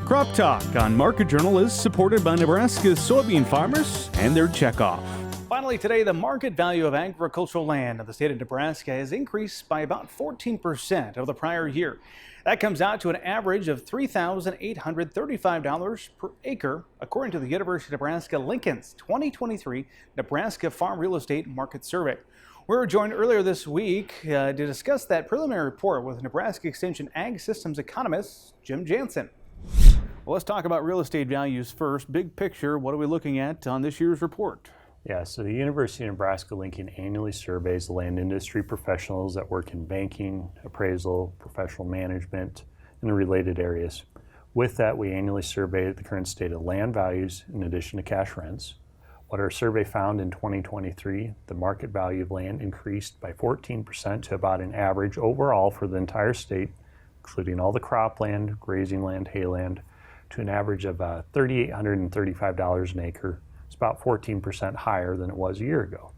Crop Talk on Market Journal is supported by Nebraska's soybean farmers and their checkoff. Finally today, the market value of agricultural land in the state of Nebraska has increased by about 14% over the prior year. That comes out to an average of $3,835 per acre, according to the University of Nebraska Lincoln's 2023 Nebraska Farm Real Estate Market Survey. We were joined earlier this week to discuss that preliminary report with Nebraska Extension Ag Systems economist Jim Jansen. Well, let's talk about real estate values first. Big picture, what are we looking at on this year's report? Yeah, so the University of Nebraska Lincoln annually surveys the land industry professionals that work in banking, appraisal, professional management, and the related areas. With that, we annually survey the current state of land values in addition to cash rents. What our survey found in 2023, the market value of land increased by 14% to about an average overall for the entire state, including all the cropland, grazing land, hayland, to an average of $3,835 an acre. It's about 14% higher than it was a year ago.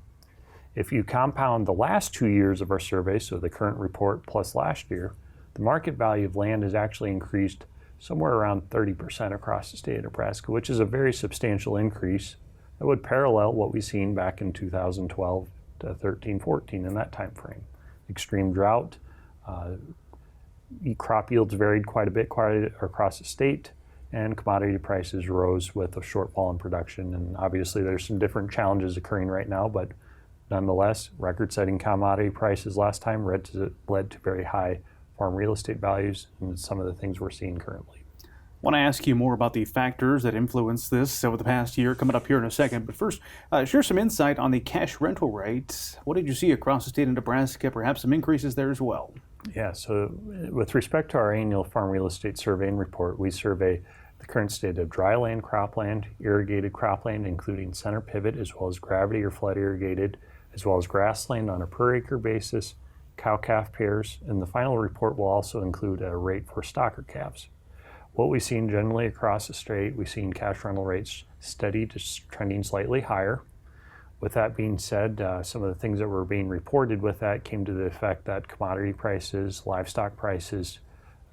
If you compound the last 2 years of our survey, so the current report plus last year, the market value of land has actually increased somewhere around 30% across the state of Nebraska, which is a very substantial increase that would parallel what we've seen back in 2012 to 13, 14 in that time frame. Extreme drought, crop yields varied quite a bit across the state, and commodity prices rose with a shortfall in production. And obviously there's some different challenges occurring right now, but nonetheless, record-setting commodity prices last time led to very high farm real estate values and some of the things we're seeing currently. I want to ask you more about the factors that influenced this over the past year, coming up here in a second. But first, share some insight on the cash rental rates. What did you see across the state of Nebraska? Perhaps some increases there as well. Yeah, so with respect to our annual farm real estate survey and report, we survey the current state of dry land, cropland, irrigated cropland, including center pivot, as well as gravity or flood irrigated, as well as grassland on a per acre basis, cow-calf pairs, and the final report will also include a rate for stocker calves. What we've seen generally across the state, we've seen cash rental rates steady to trending slightly higher. With that being said, some of the things that were being reported with that came to the effect that commodity prices, livestock prices,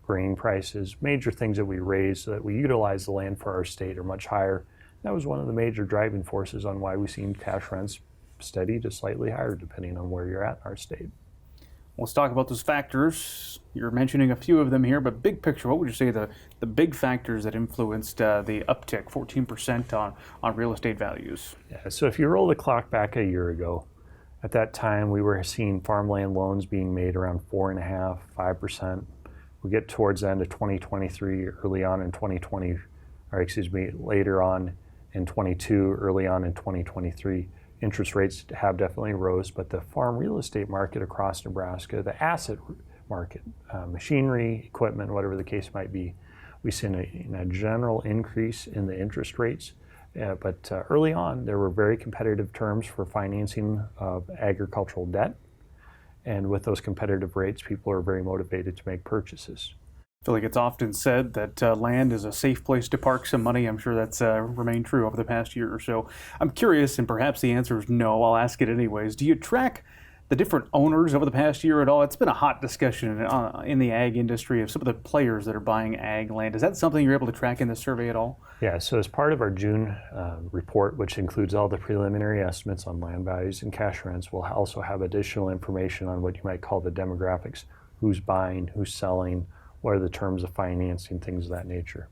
grain prices, major things that we raise so that we utilize the land for our state are much higher. That was one of the major driving forces on why we've seen cash rents steady to slightly higher depending on where you're at in our state. Let's talk about those factors. You're mentioning a few of them here, but big picture, what would you say the big factors that influenced the uptick, 14% on real estate values? Yeah, so if you roll the clock back a year ago, at that time we were seeing farmland loans being made around 4.5%, 5%. We get towards the end of 2023, early on in 2020, later on in 22, early on in 2023, interest rates have definitely rose, but the farm real estate market across Nebraska, the asset market, machinery, equipment, whatever the case might be, we've seen a general increase in the interest rates. But early on, there were very competitive terms for financing of agricultural debt. And with those competitive rates, people are very motivated to make purchases. I feel like it's often said that land is a safe place to park some money. I'm sure that's remained true over the past year or so. I'm curious, and perhaps the answer is no, I'll ask it anyways. Do you track the different owners over the past year at all? It's been a hot discussion in the ag industry of some of the players that are buying ag land. Is that something you're able to track in this survey at all? Yeah, so as part of our June report, which includes all the preliminary estimates on land values and cash rents, we'll also have additional information on what you might call the demographics, who's buying, who's selling, what are the terms of financing, things of that nature.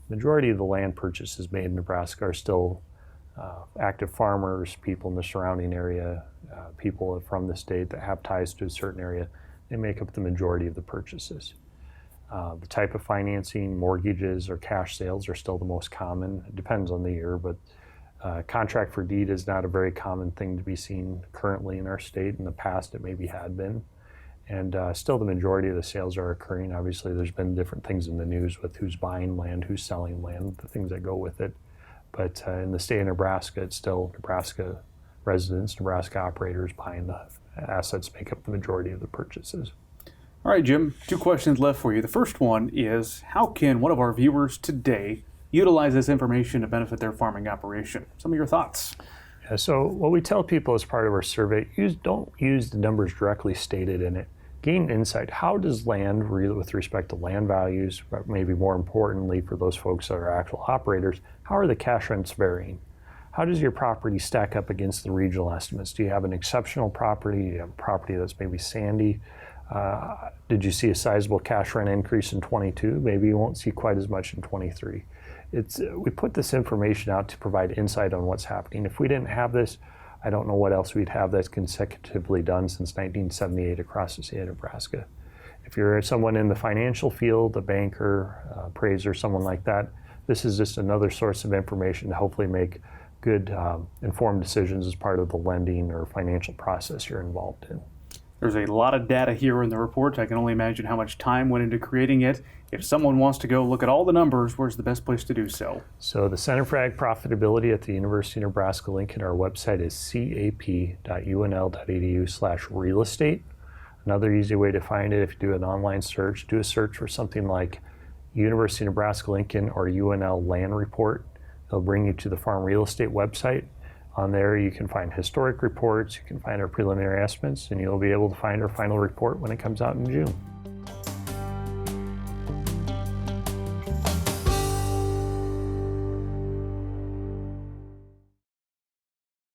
The majority of the land purchases made in Nebraska are still active farmers, people in the surrounding area, people from the state that have ties to a certain area. They make up the majority of the purchases. The type of financing, mortgages or cash sales are still the most common. It depends on the year, but contract for deed is not a very common thing to be seen currently in our state. In the past, it maybe had been. And still the majority of the sales are occurring. Obviously, there's been different things in the news with who's buying land, who's selling land, the things that go with it. But in the state of Nebraska, it's still Nebraska residents, Nebraska operators buying the assets make up the majority of the purchases. All right, Jim, 2 questions left for you. The first one is, how can one of our viewers today utilize this information to benefit their farming operation? Some of your thoughts. Yeah, so what we tell people as part of our survey, don't use the numbers directly stated in it. gain insight. How does land, with respect to land values, but maybe more importantly for those folks that are actual operators, how are the cash rents varying? How does your property stack up against the regional estimates? Do you have an exceptional property? Do you have a property that's maybe sandy? Did you see a sizable cash rent increase in 22? Maybe you won't see quite as much in 23. We put this information out to provide insight on what's happening. If we didn't have this, I don't know what else we'd have that's consecutively done since 1978 across the state of Nebraska. If you're someone in the financial field, a banker, appraiser, someone like that, this is just another source of information to hopefully make good informed decisions as part of the lending or financial process you're involved in. There's a lot of data here in the report. I can only imagine how much time went into creating it. If someone wants to go look at all the numbers, where's the best place to do so? So the Center for Ag Profitability at the University of Nebraska Lincoln, our website is cap.unl.edu/real estate. Another easy way to find it, if you do an online search, do a search for something like University of Nebraska Lincoln or UNL Land Report. It'll bring you to the Farm Real Estate website. On there you can find historic reports, you can find our preliminary estimates, and you'll be able to find our final report when it comes out in June.